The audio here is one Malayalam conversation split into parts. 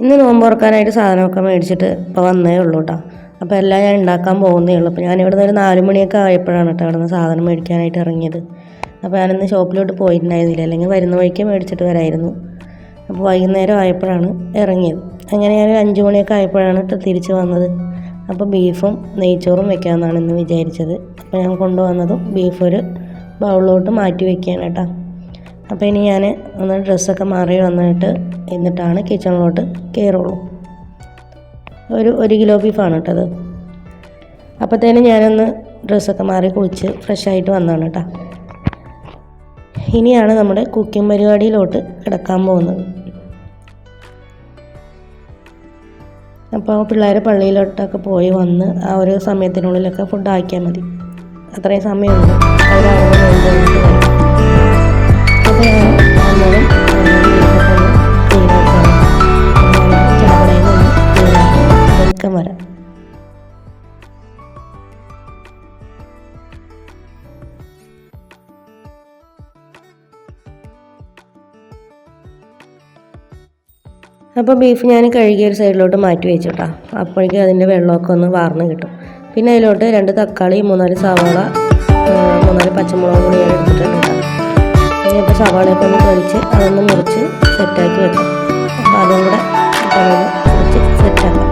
ഇന്ന് നോമ്പ് തുറക്കാനായിട്ട് സാധനമൊക്കെ മേടിച്ചിട്ട് ഇപ്പോൾ വന്നേ ഉള്ളൂ കേട്ടോ. അപ്പോൾ എല്ലാം ഞാൻ ഉണ്ടാക്കാൻ പോകുന്നേ ഉള്ളൂ. അപ്പോൾ ഞാനിവിടെ നിന്ന് ഒരു 4 മണിയൊക്കെ ആയപ്പോഴാണ് കേട്ടോ അവിടെ നിന്ന് സാധനം മേടിക്കാനായിട്ട് ഇറങ്ങിയത്. അപ്പോൾ ഞാനിന്ന് ഷോപ്പിലോട്ട് പോയിട്ടുണ്ടായിരുന്നില്ല, അല്ലെങ്കിൽ വരുന്ന വഴിക്ക് മേടിച്ചിട്ട് വരായിരുന്നു. അപ്പോൾ വൈകുന്നേരം ആയപ്പോഴാണ് ഇറങ്ങിയത്. അങ്ങനെ ഞാൻ 5 മണിയൊക്കെ ആയപ്പോഴാണ് തിരിച്ച് വന്നത്. അപ്പോൾ ബീഫും നെയ്ച്ചോറും വെക്കാമെന്നാണ് ഇന്ന് വിചാരിച്ചത്. അപ്പോൾ ഞാൻ കൊണ്ടുവന്നതും ബീഫ് ഒരു ബൗളിലോട്ട് മാറ്റി വയ്ക്കുകയാണ് കേട്ടോ. അപ്പോൾ ഇനി ഞാൻ ഒന്ന് ഡ്രസ്സൊക്കെ മാറി എന്നിട്ടാണ് കിച്ചണിലോട്ട് കയറുള്ളൂ. ഒരു 1 കിലോ ബീഫാണ് കേട്ടത്. അപ്പോഴത്തേനും ഞാനൊന്ന് ഡ്രസ്സൊക്കെ മാറി കുളിച്ച് ഫ്രഷായിട്ട് വന്നതാണ് കേട്ടോ. ഇനിയാണ് നമ്മുടെ കുക്കിംഗ് പരിപാടിയിലോട്ട് കിടക്കാൻ പോകുന്നത്. അപ്പോൾ പിള്ളേർ പള്ളിയിലോട്ടൊക്കെ പോയി വന്ന് ആ ഒരു സമയത്തിനുള്ളിലൊക്കെ ഫുഡ് ആക്കിയാൽ മതി. അത്രയും സമയമുണ്ട് അവരവിടെ വരും. അപ്പോൾ ഞാൻ വന്നതും ചാവടയിൽ നിന്ന് വെക്കം വരാം. അപ്പോൾ ബീഫ് ഞാൻ കഴുകിയ ഒരു സൈഡിലോട്ട് മാറ്റി വെച്ചിട്ടാ. അപ്പോഴേക്കും അതിൻ്റെ വെള്ളമൊക്കെ ഒന്ന് വാർന്ന് കിട്ടും. പിന്നെ അതിലോട്ട് 2 തക്കാളി, 3-4 സവാള, 3-4 പച്ചമുളക് കൂടി ഞാൻ എടുത്തിട്ടുണ്ട് കേട്ടോ. ഇനിയിപ്പോൾ സവാളയൊക്കെ ഒന്ന് തൊലിച്ച് അതൊന്ന് മുറിച്ച് സെറ്റാക്കി വെക്കാം. അപ്പോൾ അതും കൂടെ മുറിച്ച് സെറ്റാക്കാം.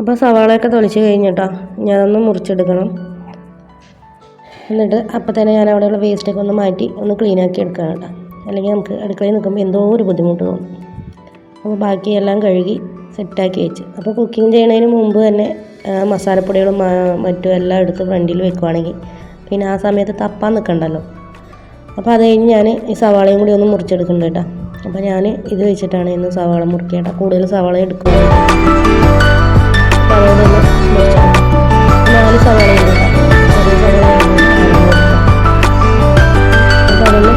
അപ്പോൾ സവാളയൊക്കെ തൊളിച്ച് കഴിഞ്ഞിട്ടോ ഞാനൊന്ന് മുറിച്ചെടുക്കണം. എന്നിട്ട് അപ്പം തന്നെ ഞാൻ അവിടെയുള്ള വേസ്റ്റൊക്കെ ഒന്ന് മാറ്റി ഒന്ന് ക്ലീനാക്കി എടുക്കണം കേട്ടോ. അല്ലെങ്കിൽ നമുക്ക് അടുക്കളയിൽ നിൽക്കുമ്പോൾ എന്തോ ഒരു ബുദ്ധിമുട്ട് തോന്നും. അപ്പോൾ ബാക്കിയെല്ലാം കഴുകി സെറ്റാക്കി വെച്ച്, അപ്പോൾ കുക്കിംഗ് ചെയ്യുന്നതിന് മുമ്പ് തന്നെ മസാലപ്പൊടികളും മറ്റും എല്ലാം എടുത്ത് ഫ്രണ്ടിൽ വെക്കുവാണെങ്കിൽ പിന്നെ ആ സമയത്ത് തപ്പാൻ നിൽക്കണ്ടല്ലോ. അപ്പോൾ അത് കഴിഞ്ഞ് ഞാൻ ഈ സവാളയും കൂടി ഒന്ന് മുറിച്ചെടുക്കുന്നുണ്ട് കേട്ടോ. അപ്പോൾ ഞാൻ ഇത് വെച്ചിട്ടാണ് ഇന്ന് സവാള മുറിക്കുക കേട്ടോ. കൂടുതൽ സവാള എടുക്കുന്നത് അതുകൊണ്ട് തന്നെ 4 സവാള ഉണ്ട് കേട്ടോ. ചെറിയ സവാള അപ്പോൾ അതൊന്ന്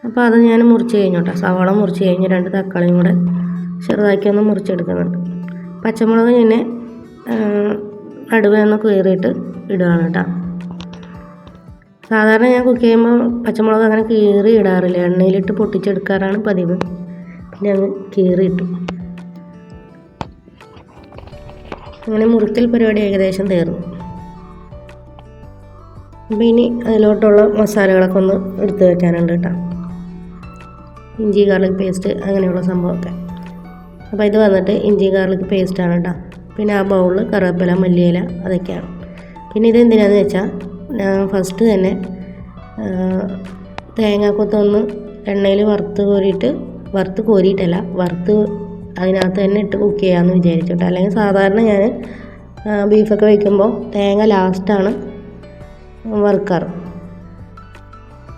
അപ്പോൾ അത് ഞാൻ മുറിച്ച് കഴിഞ്ഞോട്ടെ. സവാള മുറിച്ച് കഴിഞ്ഞ് 2 തക്കാളിയും കൂടെ ചെറുതാക്കി ഒന്ന് മുറിച്ചെടുക്കുന്നുണ്ട്. പച്ചമുളക് ഞാൻ നടുവേന്ന് കീറിയിട്ട് ഇടുകയാണ് കേട്ടോ. സാധാരണ ഞാൻ കുക്ക് ചെയ്യുമ്പോൾ പച്ചമുളക് അങ്ങനെ കീറി ഇടാറില്ല, എണ്ണയിലിട്ട് പൊട്ടിച്ചെടുക്കാറാണ് പതിവ്. പിന്നെ അങ്ങ് കീറിയിട്ടു. അങ്ങനെ മുറിക്കൽ പരിപാടി ഏകദേശം തീർന്നു. അപ്പോൾ ഇനി അതിലോട്ടുള്ള മസാലകളൊക്കെ ഒന്ന് എടുത്ത് വെക്കാനുണ്ട് കേട്ടോ. ഇഞ്ചി ഗാർലിക് പേസ്റ്റ് അങ്ങനെയുള്ള സംഭവമൊക്കെ. അപ്പോൾ ഇത് വന്നിട്ട് ഇഞ്ചി ഗാർലിക് പേസ്റ്റാണ് കേട്ടോ. പിന്നെ ആ ബൗളിൽ കറിവേപ്പില, മല്ലിയില അതൊക്കെയാണ്. പിന്നെ ഇത് എന്തിനാണെന്ന് വെച്ചാൽ ഞാൻ ഫസ്റ്റ് തന്നെ തേങ്ങാക്കൊത്തൊന്ന് എണ്ണയിൽ വറുത്ത് കോരിയിട്ടല്ല, അതിനകത്ത് തന്നെ ഇട്ട് കുക്ക് ചെയ്യാമെന്ന് വിചാരിച്ചോട്ടെ. അല്ലെങ്കിൽ സാധാരണ ഞാൻ ബീഫൊക്കെ വയ്ക്കുമ്പോൾ തേങ്ങ ലാസ്റ്റാണ് വറുക്കാറ്.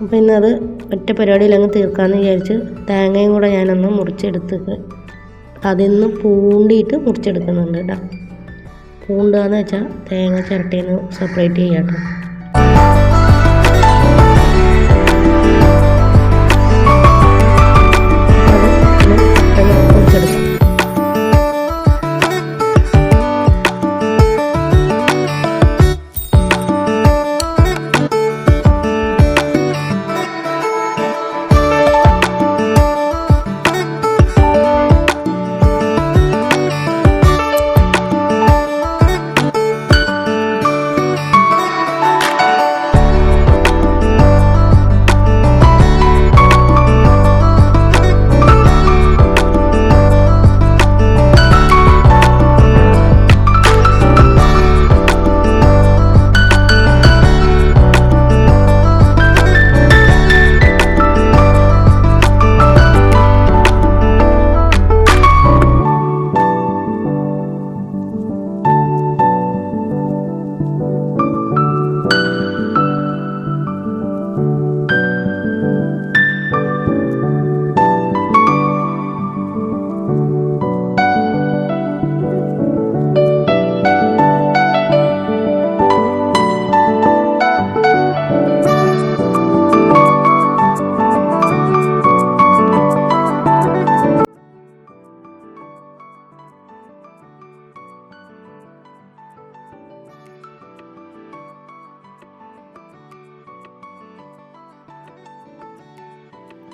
അപ്പോൾ ഇന്നത് ഒറ്റ പരിപാടിയിലങ്ങ് തീർക്കാമെന്ന് വിചാരിച്ച് തേങ്ങയും കൂടെ ഞാനൊന്ന് മുറിച്ചെടുത്തിട്ട് അതിൽ നിന്ന് പൂണ്ടിയിട്ട് മുറിച്ചെടുക്കുന്നുണ്ട് കേട്ടോ. പൂണ്ടാന്ന് വെച്ചാൽ തേങ്ങ ചിരട്ടയിൽ നിന്ന് സെപ്പറേറ്റ് ചെയ്യാം കേട്ടോ.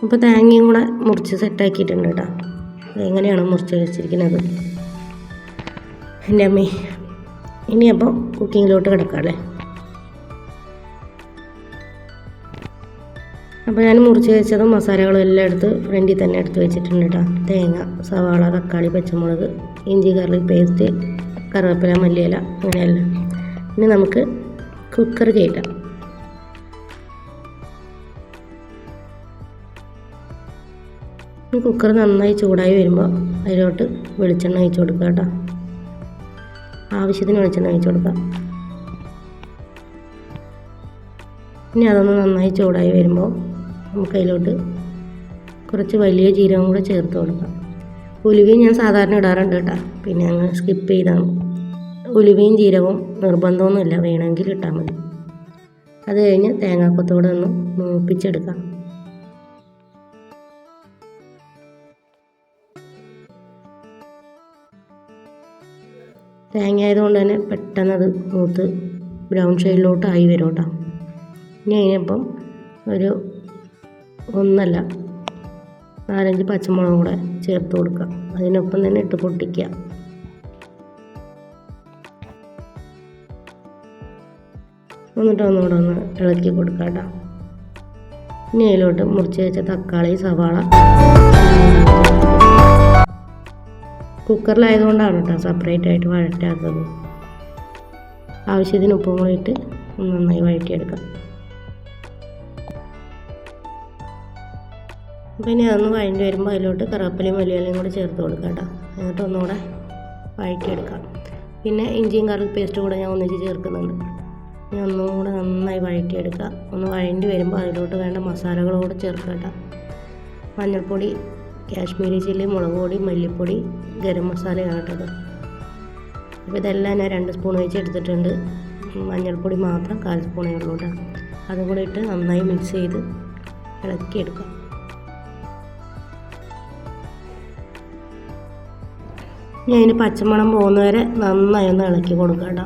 അപ്പോൾ തേങ്ങയും കൂടെ മുറിച്ച് സെറ്റാക്കിയിട്ടുണ്ട് കേട്ടോ. എങ്ങനെയാണ് മുറിച്ച് വെച്ചിരിക്കുന്നത് എൻ്റെ അമ്മേ. ഇനി അപ്പോൾ കുക്കിങ്ങിലോട്ട് കിടക്കാം അല്ലേ. അപ്പോൾ ഞാൻ മുറിച്ച് വെച്ചതും മസാലകളും എല്ലാം എടുത്ത് ഫ്രണ്ടിൽ തന്നെ എടുത്ത് വെച്ചിട്ടുണ്ട് കേട്ടോ. തേങ്ങ, സവാള, തക്കാളി, പച്ചമുളക്, ഇഞ്ചി ഗാർലിക് പേസ്റ്റ്, കറിവേപ്പില, മല്ലിയില, അങ്ങനെയല്ല. ഇനി നമുക്ക് കുക്കർ കയറ്റാം. ഈ കുക്കർ നന്നായി ചൂടായി വരുമ്പോൾ അതിലോട്ട് വെളിച്ചെണ്ണ ഒഴിച്ച് കൊടുക്കുക കേട്ടോ. ആവശ്യത്തിന് വെളിച്ചെണ്ണ ഒഴിച്ച് കൊടുക്കുക. ഇനി അതൊന്ന് നന്നായി ചൂടായി വരുമ്പോൾ നമുക്ക് അതിലോട്ട് കുറച്ച് വലിയ ജീരകം കൂടെ ചേർത്ത് കൊടുക്കാം. ഉലുവയും ഞാൻ സാധാരണ ഇടാറുണ്ട് കേട്ടോ, പിന്നെ അങ്ങ് സ്കിപ്പ് ചെയ്താണ്. ഉലുവയും ജീരകവും നിർബന്ധമൊന്നുമില്ല, വേണമെങ്കിൽ ഇട്ടാൽ മതി. അത് കഴിഞ്ഞ് തേങ്ങാക്കൊത്തോടെ ഒന്ന് മൂപ്പിച്ചെടുക്കാം. തേങ്ങ ആയതുകൊണ്ട് തന്നെ പെട്ടെന്നത് മൂത്ത് ബ്രൗൺ ഷെയ്ഡിലോട്ട് ആയി വരും കേട്ടോ. ഇനി അതിനപ്പം ഒരു 4-5 പച്ചമുളകും കൂടെ ചേർത്ത് കൊടുക്കുക. അതിനൊപ്പം തന്നെ ഇട്ട് പൊട്ടിക്കുക. എന്നിട്ട് ഒന്നുകൂടെ ഒന്ന് ഇളക്കി കൊടുക്കുക കേട്ടോ. ഇനി അതിലോട്ട് മുറിച്ച് വെച്ച തക്കാളി, സവാള, കുക്കറിലായതുകൊണ്ടാണ് കേട്ടോ സെപ്പറേറ്റ് ആയിട്ട് വഴറ്റാത്തത്. ആവശ്യത്തിന് ഉപ്പും കൂടി ഇട്ട് നന്നായി വഴറ്റിയെടുക്കാം. അപ്പോൾ ഇനി അതൊന്ന് വഴണ്ടി വരുമ്പോൾ അതിലോട്ട് കറിവേപ്പിലയും മല്ലിയിലയും കൂടി ചേർത്ത് കൊടുക്കാം കേട്ടോ. എന്നിട്ട് ഒന്നുകൂടെ വഴറ്റിയെടുക്കാം. പിന്നെ ഇഞ്ചിയും ഗാർലിക് പേസ്റ്റ് കൂടെ ഞാൻ ഒന്നിച്ച് ചേർക്കുന്നുണ്ട്. ഇനി ഒന്നും കൂടെ നന്നായി വഴറ്റിയെടുക്കുക. ഒന്ന് വഴണ്ടി വരുമ്പോൾ അതിലോട്ട് വേണ്ട മസാലകളോട് ചേർക്കുക കേട്ടോ. മഞ്ഞൾപ്പൊടി, കാശ്മീരി ചില്ലി, മുളക് പൊടി, മല്ലിപ്പൊടി, ഗരം മസാലയാണ് കേട്ടത്. അപ്പോൾ ഇതെല്ലാം ഞാൻ 2 സ്പൂൺ വെച്ച് എടുത്തിട്ടുണ്ട്. മഞ്ഞൾപ്പൊടി മാത്രം 1/4 സ്പൂണേ ഉള്ളൂ കേട്ടോ. അതും കൂടെ ഇട്ട് നന്നായി മിക്സ് ചെയ്ത് ഇളക്കിയെടുക്കാം. ഇനി അതിന് പച്ചമണം പോകുന്നവരെ നന്നായി ഒന്ന് ഇളക്കി കൊടുക്കുക കേട്ടോ.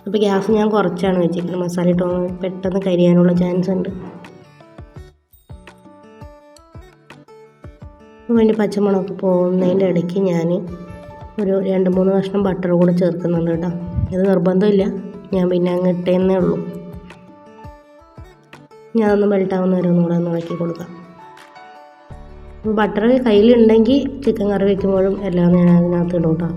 അപ്പോൾ ഗ്യാസ് ഞാൻ കുറച്ചാണ് വെച്ചിരിക്കുന്നത്. മസാല ഇട്ട് പെട്ടെന്ന് കരിയാനുള്ള ചാൻസ് ഉണ്ട്. അപ്പോൾ അതിൻ്റെ പച്ചമണമൊക്കെ പോകുന്നതിൻ്റെ ഇടയ്ക്ക് ഞാൻ ഒരു 2-3 കഷ്ണം ബട്ടർ കൂടെ ചേർക്കുന്നുണ്ട് കേട്ടോ. ഇത് നിർബന്ധമില്ല, ഞാൻ പിന്നെ അങ്ങ് ഇട്ടേന്നേ ഉള്ളൂ. ഞാനൊന്ന് മെൽട്ടാവുന്നവരെ ഒന്നുകൂടെ ഒന്ന് ഇളക്കി കൊടുക്കാം. ബട്ടർ കയ്യിലുണ്ടെങ്കിൽ ചിക്കൻ കറി വയ്ക്കുമ്പോഴും എല്ലാം ഞാൻ അതിനകത്ത് ഇടും കേട്ടോ.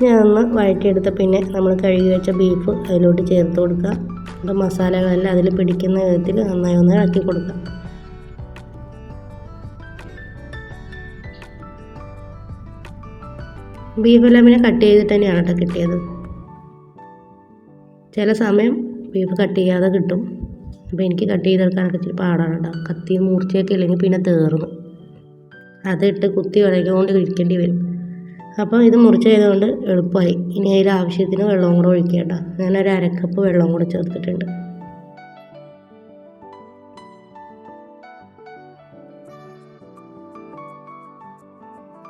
ഞാനൊന്ന് വഴറ്റിയെടുത്ത പിന്നെ നമ്മൾ കഴുകി വെച്ച ബീഫ് അതിലോട്ട് ചേർത്ത് കൊടുക്കുക. അപ്പോൾ മസാലകളെല്ലാം അതിൽ പിടിക്കുന്ന വിധത്തിൽ നന്നായി ഒന്ന് ഇളക്കി കൊടുക്കുക. ബീഫെല്ലാം പിന്നെ കട്ട് ചെയ്തിട്ട് തന്നെയാണ് കേട്ടോ കിട്ടിയത്. ചില സമയം ബീഫ് കട്ട് ചെയ്യാതെ കിട്ടും. അപ്പോൾ എനിക്ക് കട്ട് ചെയ്തെടുക്കാനൊക്കെ ഇച്ചിരി പാടാണ് കേട്ടോ. കത്തി മൂർച്ചയൊക്കെ ഇല്ലെങ്കിൽ പിന്നെ തീർന്നു, അതിട്ട് കുത്തി വിളകിക്കൊണ്ട് ഇരിക്കേണ്ടി വരും. അപ്പോൾ ഇത് മുറിച്ച് ചെയ്തുകൊണ്ട് എളുപ്പമായി. ഇനി അതിൽ ആവശ്യത്തിന് വെള്ളവും കൂടെ ഒഴിക്കുക കേട്ടോ. ഞാനൊരു 1/2 കപ്പ് വെള്ളവും കൂടെ ചേർത്തിട്ടുണ്ട്.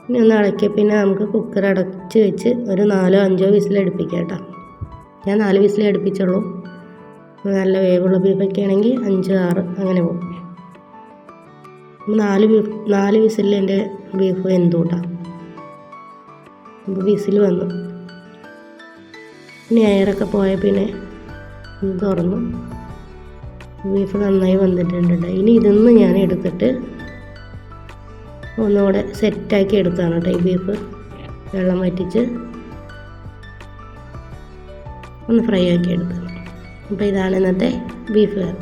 ഇനി ഒന്ന് ഇളക്കി പിന്നെ നമുക്ക് കുക്കർ അടച്ച് വെച്ച് ഒരു 4-5 വിസിലടുപ്പിക്കാം കേട്ടോ. ഞാൻ 4 വിസിലേ അടുപ്പിച്ചുള്ളൂ. നല്ല വേവുള്ള ബീഫൊക്കെ ആണെങ്കിൽ 5-6 അങ്ങനെ പോകും. 4 വിസിലിൽ എൻ്റെ ബീഫ് വെന്തു കേട്ടോ. അപ്പോൾ വിസിൽ വന്നു. ഇനി എയറൊക്കെ പോയ പിന്നെ തുറന്നു. ബീഫ് നന്നായി വന്നിട്ടുണ്ട്. ഇനി ഇതൊന്ന് ഞാൻ എടുത്തിട്ട് ഒന്നുകൂടെ സെറ്റാക്കി എടുത്താണ് കേട്ടോ ഈ ബീഫ്. വെള്ളം വറ്റിച്ച് ഒന്ന് ഫ്രൈ ആക്കി എടുക്കണം. അപ്പോൾ ഇതാണ് ഇന്നത്തെ ബീഫ് കറി.